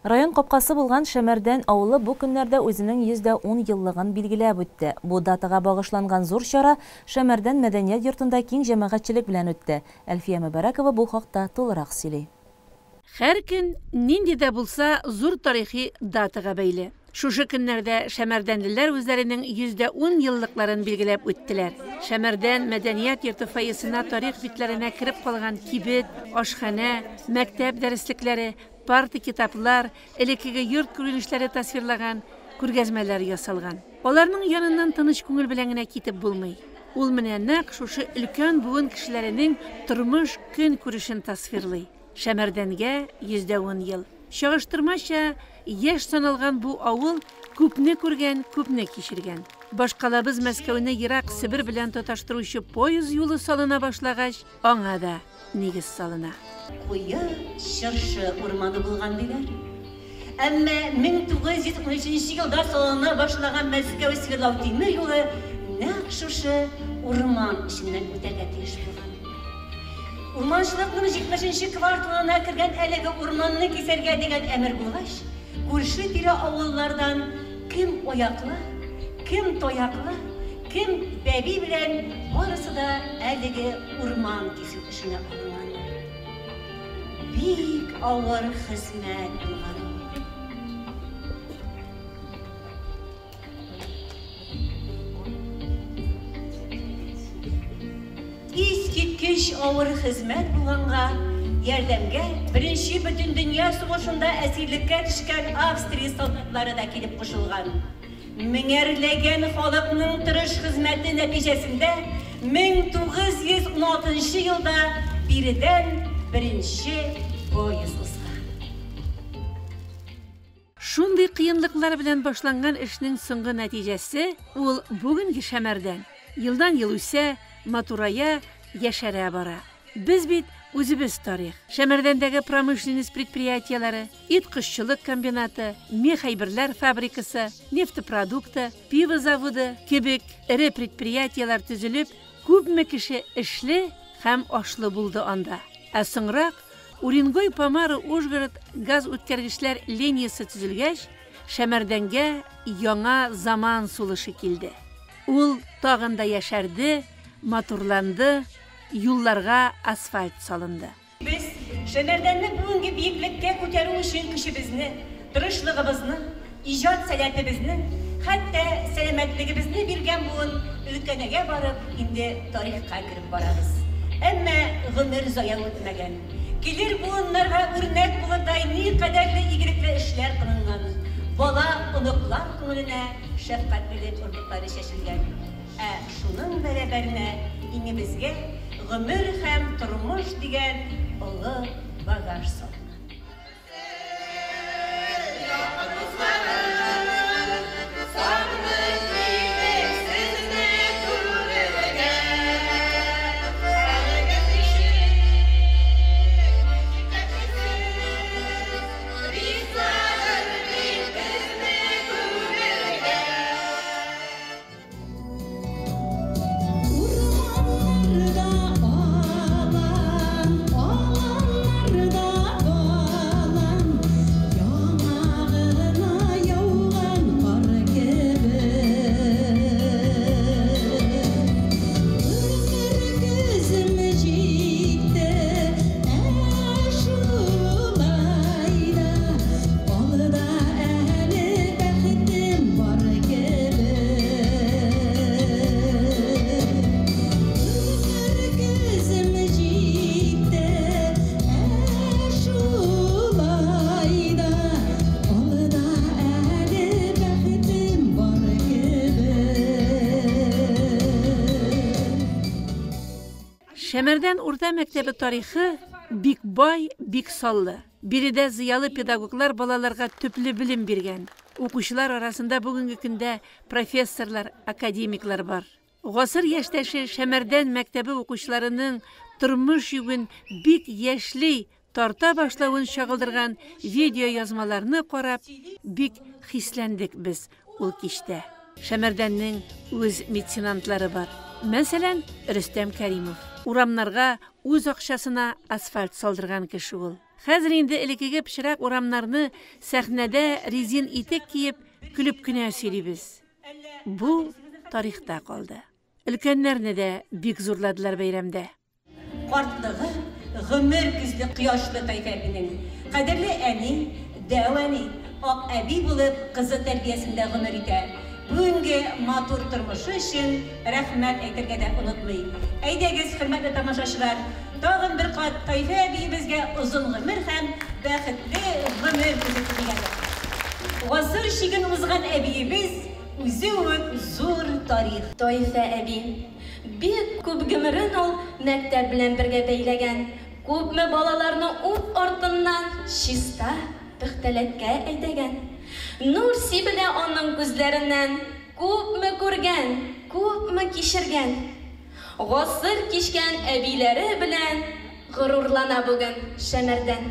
Район капкасы булган Шәмәрдән авылы бу көннәрдә үзенең 110 еллыгын билгеләп үтте. Бу датага багышланган зур чара Шәмәрдән мәдәният йортында киң җәмәгатьчелек белән үтте. Әлфия Мөбәрәкова бу хакта тулырак сөйли. Һәр көн нинди дә булса зур тарихи датага бәйле. Шушы көннәрдә Шәмәрдәнлеләр үзләренең 110 еллыкларын билгеләп үттеләр. Шәмәрдән мәдәният йорты фойесына тарих битләренә кереп калган кибет, ашхана, мәктәп дәреслекләре, парты китаплар, элеккеге йорт күренешләре тасвирлаган күргәзмәләр ясалган. Аларның яныннан тыныч күңел белән генә китеп булмый. Ул менә нәкъ шушы өлкән буын кешеләренең тормыш көн күрешен тасвирлый. Шәмәрдәнгә 110 ел. Чагыштырмача, яшь саналган бу авыл күпне күргән, күпне кичергән. Башкалабыз Мәскәүне ерак Себер белән тоташтыручы поезд юлы салына башлагач, аңа да нигез салына. Куя чыршы урманы булган диләр. Әмма 1913 елда салына башлаган Мәскәү Сверлов тимер юлы нәкъ шушы урман эченнән үтәргә тиеш булган. Урманчылыкның 70-нче кварталына кергән әлеге урманны кисәргә дигән әмер булгач, күрше-тирә авыллардан кем аяклы, кем таяклы, кем бәби белән барысы да әлеге урман кисү эшенә алынган. Бик авыр хезмәт булган. Искиткеч авыр хезмәт булганга ярдәмгә Беренче бөтен дөнья сугышында әсирлеккә төшкән Австрия солдатлары да килеп кушылган. Меңәрләгән халыкның тырыш хезмәте нәтиҗәсендә 1916 елда биредән беренче поезд узган. Шундый кыенлыклар белән башланган эшнең соңгы нәтиҗәсе ул бүгенге Шәмәрдән. Елдан-ел үсә, матурая, яшәрә бара. Без бит үзебез тарих. Шәмәрдәндәге промышленность предприятиялары, ит кышчылык комбинаты, мех әйберләр фабрикасы, нефтепродукты, пиво заводы кебек эре предприятиялар төзелеп, күпме кеше эшле һәм ашлы булды анда. Ә соңрак Уренгой, Помара, Ужгород газ үткәргечләр линиясе төзелгәч, Шәмәрдәнгә яңа заман сулышы килде. Ул тагын да яшәрде, матурланды, юлларга асфальт салынды. Без Шәмәрдәнне бүгенге биеклеккә күтәрү өчен кешебезне, тырышлыгыбызны, иҗат сәләтебезне, хәтта сәламәтлегебезне биргән буын өлкәнәгә барып, инде тарихка кереп барабыз. Әмма гомер зая үтмәгән. Килер буыннарга үрнәк булырдай никадәрле игелекле эшләр кылынган. Бала, оныклар күңеленә шәфкатьле уртаклары чәчелгән. Ә шуның бәрабәренә иңебезгә гомер һәм тормыш дигән олы багаж салына. Шәмәрдән урта мәктәбе тарихы бик бай, бик саллы. Биредә зыялы педагоглар балаларга төпле белем биргән. Укучылар арасында бүгенге көндә профессорлар, академиклар бар. Гасыр яшьтәше Шәмәрдән мәктәбе укучыларының тормыш югын бик яшьли тарта башлавын чагылдырган видео язмаларны карап, бик хисләндек без ул кичтә. Шәмәрдәннең үз меценантлары бар. Мәсәлән, Рөстәм Кәримов. Урамнарга үз акчасына асфальт салдырган кеше ул. Хәзер инде элеккеге пычрак урамнарны сәхнәдә резин итек киеп, күлеп кенә сөйлибез. Бу тарихта калды. Өлкәннәрне дә бик зурладылар бәйрәмдә. Картлыгы, гомер күзле кояшлы тайфәбинең кадерле әни, дәвани, ак әби булып кызы тәрбиясендә гомер итә. Бүгенге матур тормышы өчен рәхмәт әйтергә дә онытмый. Әйдәгез, хөрмәтле тамашачылар, тагын бер кат Тайфа әбиебезгә озын гомер һәм бәхетле гомер күзәтергә. Гасыр шиген узган әбиебез үзе үк зур тарих. Тайфа әби бик күп гомерен ул мәктәп белән бергә бәйләгән. Күпме балаларны ут артыннан чиста пөхтәләткә әйдәгән. Нурси белә аның күзләреннән күпме күргән, күпме кичергән. Гасыр кичкән әбиләре белән горурлана бүген Шәмәрдән.